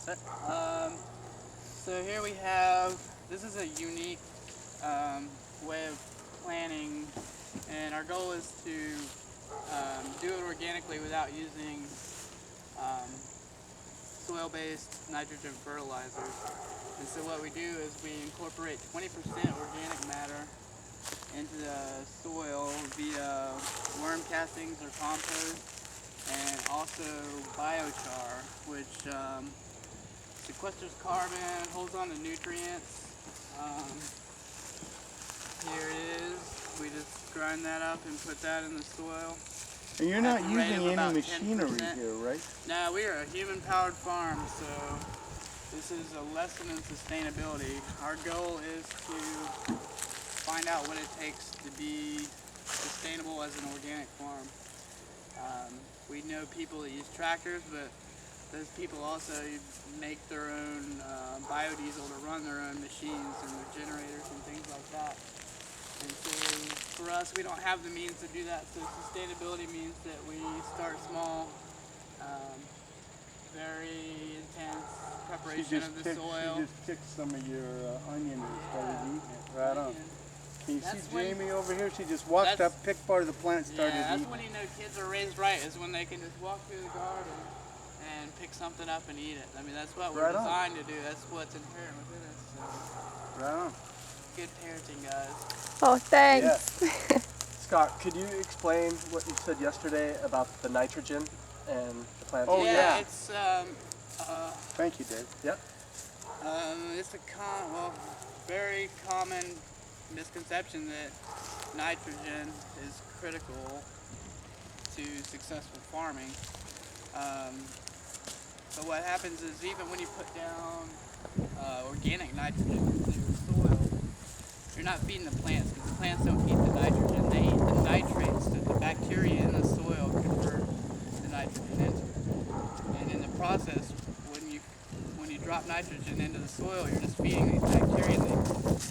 So here we have, this is a unique way of planting, and our goal is to do it organically without using soil-based nitrogen fertilizers. And so what we do is we incorporate 20% organic matter into the soil via worm castings or compost, and also biochar, which sequesters carbon, holds on to nutrients. Here it is. We just grind that up and put that in the soil. And you're not using any machinery 10%. here, right? No, we are a human-powered farm, so this is a lesson in sustainability. Our goal is to find out what it takes to be sustainable as an organic farm. We know people that use tractors, but those people also make their own biodiesel to run their own machines and their generators and things like that. And so for us, we don't have the means to do that, so sustainability means that we start small, very intense preparation of the soil. She just picked some of your onion and started eating it. Right on. Can you see Jamie over here? She just walked up, picked part of the plant, and started eating. That's when you know kids are raised right, is when they can just walk through the garden and pick something up and eat it. I mean, that's what we're designed to do. That's what's inherent within us. So. Right on. Good parenting, guys. Oh, thanks. Yeah. Scott, could you explain what you said yesterday about the nitrogen and the plant? Oh, yeah. It's thank you, Dave. Yep. it's a very common misconception that nitrogen is critical to successful farming. But what happens is, even when you put down organic nitrogen into your soil, you're not feeding the plants, because the plants don't eat the nitrogen. They eat the nitrates that the bacteria in the soil convert the nitrogen into. And in the process, when you drop nitrogen into the soil, you're just feeding these bacteria, and they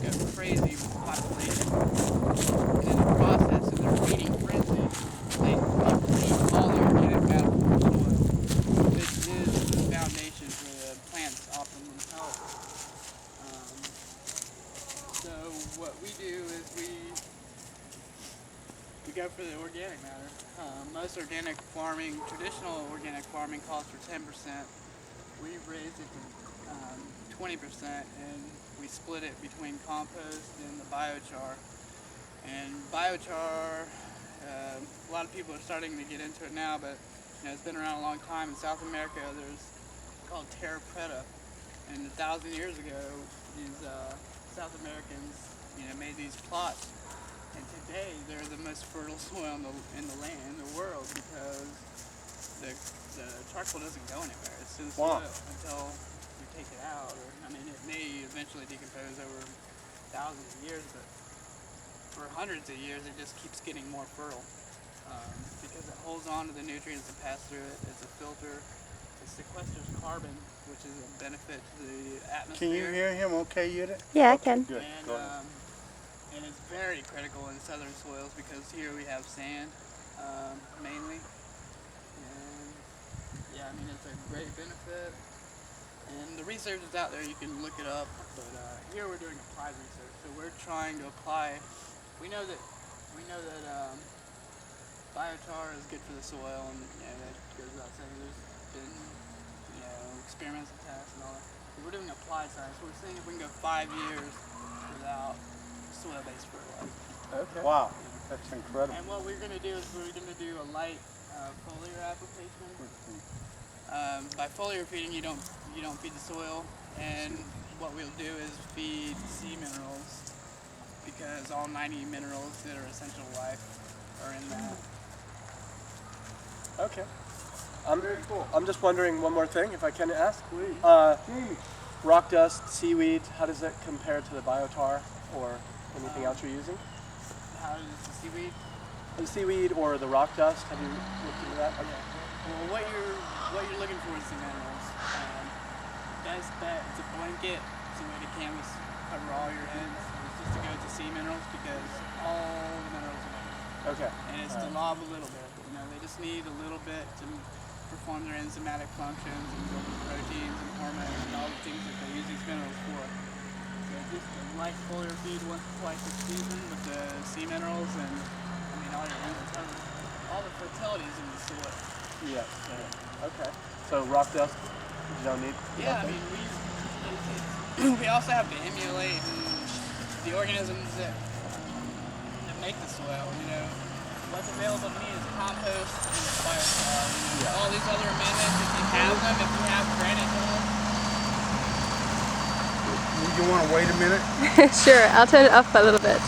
go crazy with population. And in the process of their feeding frenzy, they deplete all the organic matter from the soil, which is the foundation for the plant's optimum health. So what we do is we go for the organic matter. Most organic farming, traditional organic farming, calls for 10%. We've raised it to 20%, and we split it between compost and the biochar. And biochar, a lot of people are starting to get into it now, but it's been around a long time. In South America, there's called terra preta, and 1,000 years ago, these South Americans, made these plots, and today they're the most fertile soil in the land, in the world, because the charcoal doesn't go anywhere. It's in the soil until you take it out. It may eventually decompose over thousands of years, but for hundreds of years it just keeps getting more fertile because it holds on to the nutrients that pass through it. It's a filter. It sequesters carbon, which is a benefit to the atmosphere. Can you hear him okay, Judith? Yeah, I can. Good. Go ahead. And it's very critical in southern soils, because here we have sand mainly. And it's a great benefit. And the research is out there, you can look it up. But here we're doing applied research, so we're trying to apply. We know that biochar is good for the soil, and that goes without saying. There's been experiments and tests and all that. But we're doing applied science. We're seeing if we can go 5 years without soil-based fertilizer. Okay. Wow, that's incredible. And what we're going to do is we're going to do a light foliar application. By foliar feeding, you don't feed the soil, and what we'll do is feed sea minerals, because all 90 minerals that are essential to life are in that. Okay. I'm just wondering one more thing, if I can ask. Please. Jamie. Rock dust, seaweed, how does that compare to the biochar or anything else you're using? How is the seaweed? The seaweed or the rock dust, have you looked into that? Yeah. Well, what you're looking for is the minerals. Best bet, it's a blanket. It's a way to canvas cover all your ends. It's just to go to sea minerals, because all the minerals are there. Okay. And it's to lob a little bit. They just need a little bit for perform their enzymatic functions and building proteins and hormones and all the things that they use these minerals for. So just a light foliar feed once or twice a season with the sea minerals, and I mean all the fertility is in the soil. Yes. Okay. So rock dust, you don't need? Yeah, I mean we also have to emulate the organisms that make the soil. You know, what's available to me is compost and biochar. You know, all these other amendments, if you have them, if you have granite hills. You want to wait a minute? Sure, I'll turn it up a little bit.